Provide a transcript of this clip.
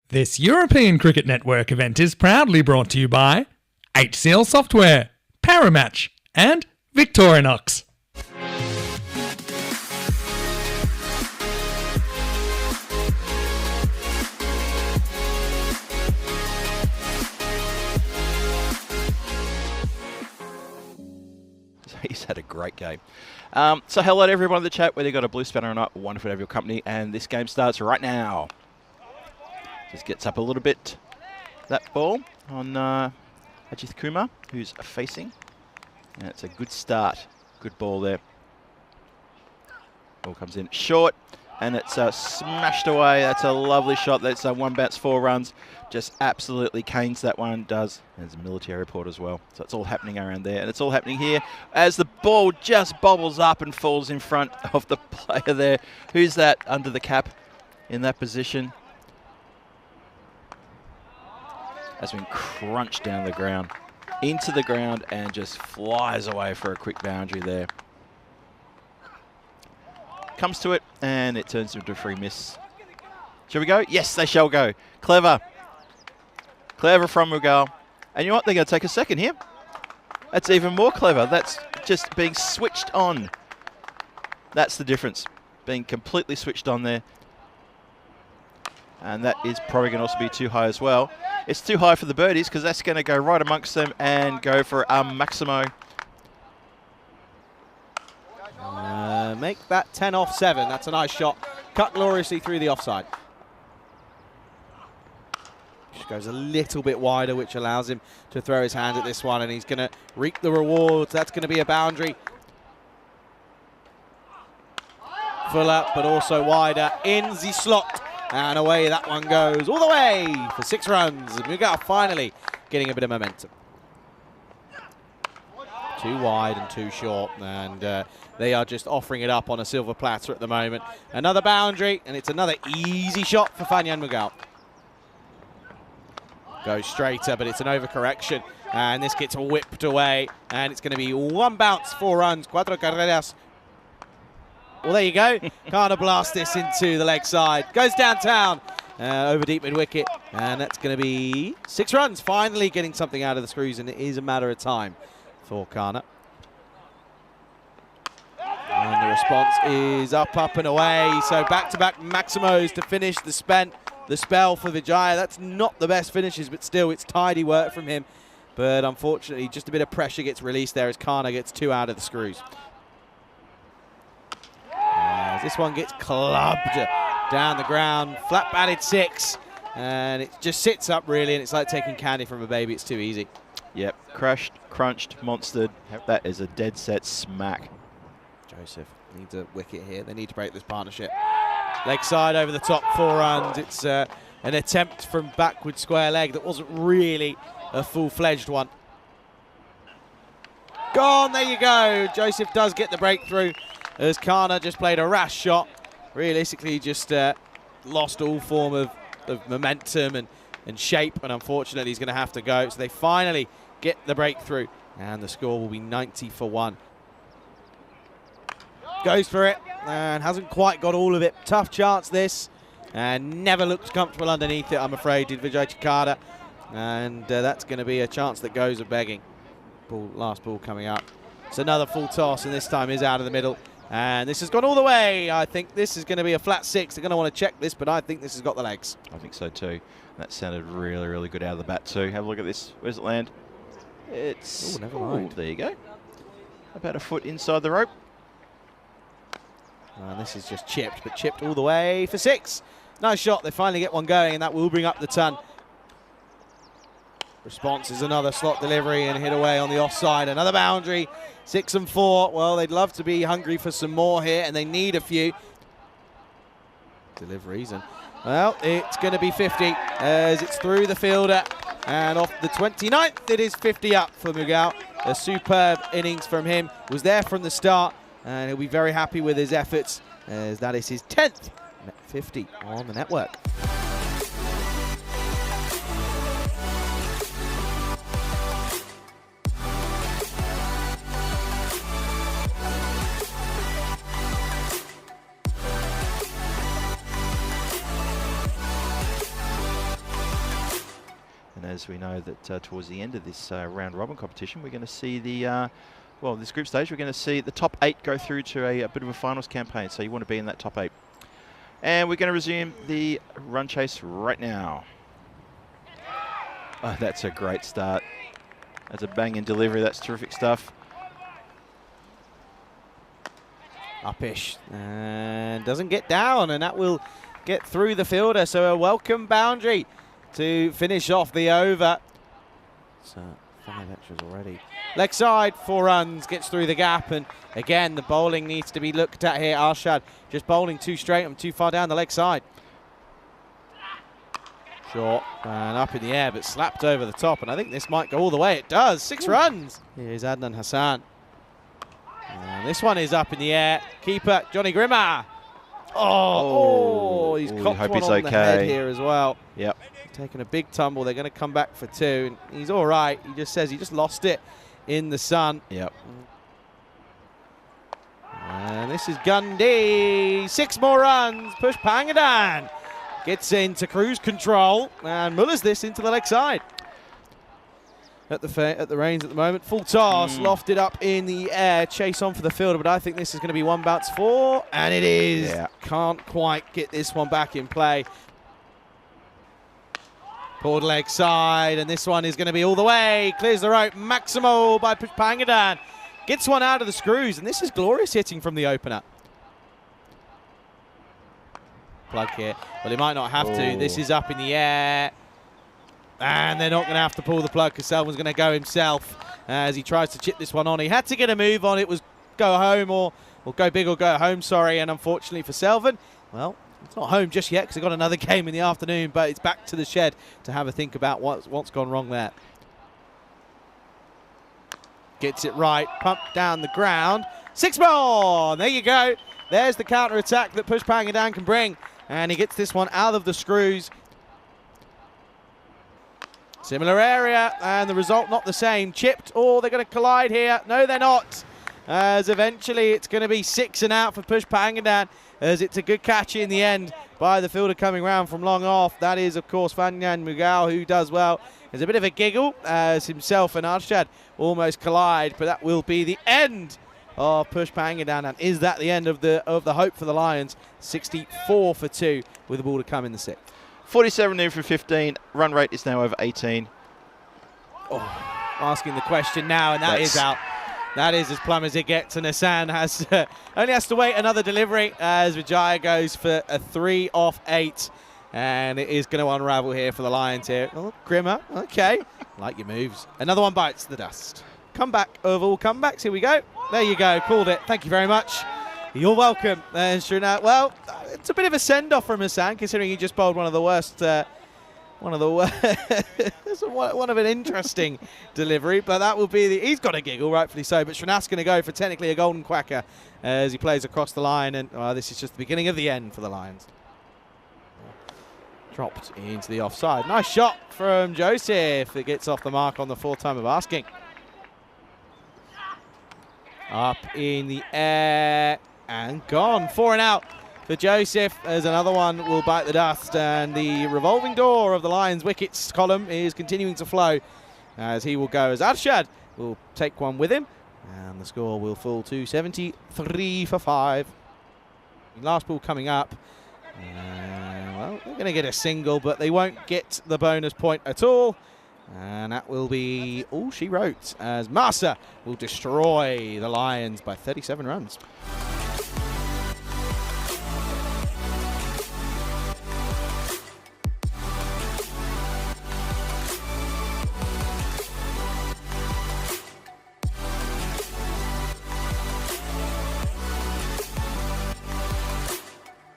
This European Cricket Network event is proudly brought to you by HCL Software, Paramatch, and Victorinox. He's had a great game. So hello to everyone in the chat, whether you got a blue spanner or not. Wonderful to have your company, and this game starts right now. Just gets up a little bit. That ball on Ajith Kumar, who's facing. And it's a good start. Good ball there. Ball comes in short, and it's smashed away. That's a lovely shot. That's one bounce, 4 runs. Just absolutely canes that one, does. There's a military report as well. So it's all happening around there. And it's all happening here as the ball just bobbles up and falls in front of the player there. Who's that under the cap in that position? Has been crunched down the ground, into the ground, and just flies away for a quick boundary there. Comes to it, and it turns into a free miss. Shall we go? Yes, they shall go. Clever. Clever from Mughal. And you know what? They're going to take a second here. That's even more clever. That's just being switched on. That's the difference. Being completely switched on there. And that is probably going to also be too high as well. It's too high for the birdies because that's going to go right amongst them and go for Maximo. Make that 10 off 7. That's a nice shot. Cut gloriously through the offside. Just goes a little bit wider, which allows him to throw his hand at this one, and he's going to reap the rewards. That's going to be a boundary. Fuller, but also wider in the slot. And away that one goes, all the way for 6 runs. Mughal finally getting a bit of momentum. Too wide and too short, and they are just offering it up on a silver platter at the moment. Another boundary, and it's another easy shot for Fanyan Mughal. Goes straighter, but it's an overcorrection, and this gets whipped away, and it's going to be 1 bounce, 4 runs, 4 carreras. Well, there you go. Kana blast this into the leg side. Goes downtown, over deep mid-wicket. And that's going to be 6 runs. Finally getting something out of the screws, and it is a matter of time for Kana. And the response is up, up and away. So back-to-back Maximos to finish the spell for Vijaya. That's not the best finishes, but still, it's tidy work from him. But unfortunately, just a bit of pressure gets released there as Kana gets 2 out of the screws. This one gets clubbed down the ground, flat batted 6, and it just sits up really, and it's like taking candy from a baby. It's too easy. Yep, crushed, crunched, monstered. That is a dead set smack. Joseph needs a wicket here. They need to break this partnership. Leg side over the top, 4 runs. It's an attempt from backward square leg that wasn't really a full-fledged one. Gone, there you go. Joseph does get the breakthrough, as Kana just played a rash shot. Realistically, just lost all form of momentum and shape, and unfortunately he's going to have to go. So they finally get the breakthrough, and the score will be 90 for 1. Goes for it, and hasn't quite got all of it. Tough chance this, and never looked comfortable underneath it, I'm afraid, did Vijay Chikada. And that's going to be a chance that goes a-begging. Last ball coming up. It's another full toss, and this time is out of the middle. And this has gone all the way. I think this is going to be a flat 6. They're going to want to check this, but I think this has got the legs. I think so too. That sounded really, really good out of the bat too. Have a look at this. Where's it land? It's... Oh, never mind. There you go. About a foot inside the rope. And this is just chipped, but chipped all the way for 6. Nice shot. They finally get one going, and that will bring up the ton. Response is another slot delivery and hit away on the offside. Another boundary, 6 and 4. Well, they'd love to be hungry for some more here, and they need a few deliveries. And well, it's going to be 50 as it's through the fielder, and off the 29th, it is 50 up for Mughal. A superb innings from him. Was there from the start, and he'll be very happy with his efforts, as that is his 10th 50 on the network. as we know that towards the end of this round robin competition, we're going to see the, well, this group stage, we're going to see the top 8 go through to a bit of a finals campaign. So you want to be in that top 8. And we're going to resume the run chase right now. Oh, that's a great start. That's a banging delivery. That's terrific stuff. Upish, and doesn't get down, and that will get through the fielder. So a welcome boundary to finish off the over. So 5 extras already. Leg side, 4 runs, gets through the gap, and again the bowling needs to be looked at here. Arshad just bowling too straight and too far down the leg side. Short and up in the air, but slapped over the top, and I think this might go all the way. It does. 6 runs. Here's Adnan Hassan. And this one is up in the air. Keeper Johnny Grimmer. He's copped one on the head here as well. Yep. Taking a big tumble. They're going to come back for 2. And he's all right. He just says he just lost it in the sun. Yep. And this is Gundy. 6 more runs. Push Pangadan. Gets into cruise control. And mullers this into the leg side. At the reins at the moment. Full toss, lofted up in the air. Chase on for the fielder, but I think this is going to be 1 bounce 4. And it is. Yeah. Can't quite get this one back in play. Pulled leg side, and this one is going to be all the way. Clears the rope. Maximo by Pangadan. Gets one out of the screws, and this is glorious hitting from the opener. Plug here. Well, he might not have to. This is up in the air. And they're not going to have to pull the plug because Selvin's going to go himself as he tries to chip this one on. He had to get a move on. It was go home or go big or go home, sorry. And unfortunately for Selvin, well, it's not home just yet because they've got another game in the afternoon, but it's back to the shed to have a think about what's gone wrong there. Gets it right, pumped down the ground. 6 more! There you go. There's the counter-attack that Push Pangadan can bring. And he gets this one out of the screws. Similar area, and the result not the same. Chipped, they're going to collide here. No, they're not. As eventually it's going to be 6 and out for Push Pangadan, as it's a good catch in the end by the fielder coming round from long off. That is, of course, Fanyan Mughal, who does well. There's a bit of a giggle as himself and Arshad almost collide, but that will be the end of Push Pangadan. And is that the end of the hope for the Lions? 64 for 2 with the ball to come in the 6th. 47 in for 15. Run rate is now over 18. Asking the question now, and that is out. That is as plumb as it gets, and Hassan only has to wait another delivery as Vijaya goes for a 3 off 8. And it is going to unravel here for the Lions here. Oh, Grimmer, okay. Like your moves. Another one bites the dust. Comeback of all comebacks, here we go. There you go, called it. Thank you very much. You're welcome. And sure enough, well, it's a bit of a send-off from Hassan, considering he just bowled one of the worst, one of an interesting delivery, but that will be he's got a giggle, rightfully so, but Srinath's going to go for technically a golden quacker as he plays across the line, and this is just the beginning of the end for the Lions. Dropped into the offside. Nice shot from Joseph. It gets off the mark on the 4th time of asking. Up in the air and gone. 4 and out for Joseph, as another one will bite the dust, and the revolving door of the Lions wickets column is continuing to flow as he will go, as Arshad will take one with him, and the score will fall to 73 for 5. Last ball coming up, well, they're going to get a single, but they won't get the bonus point at all, and that will be all she wrote, as Massa will destroy the Lions by 37 runs.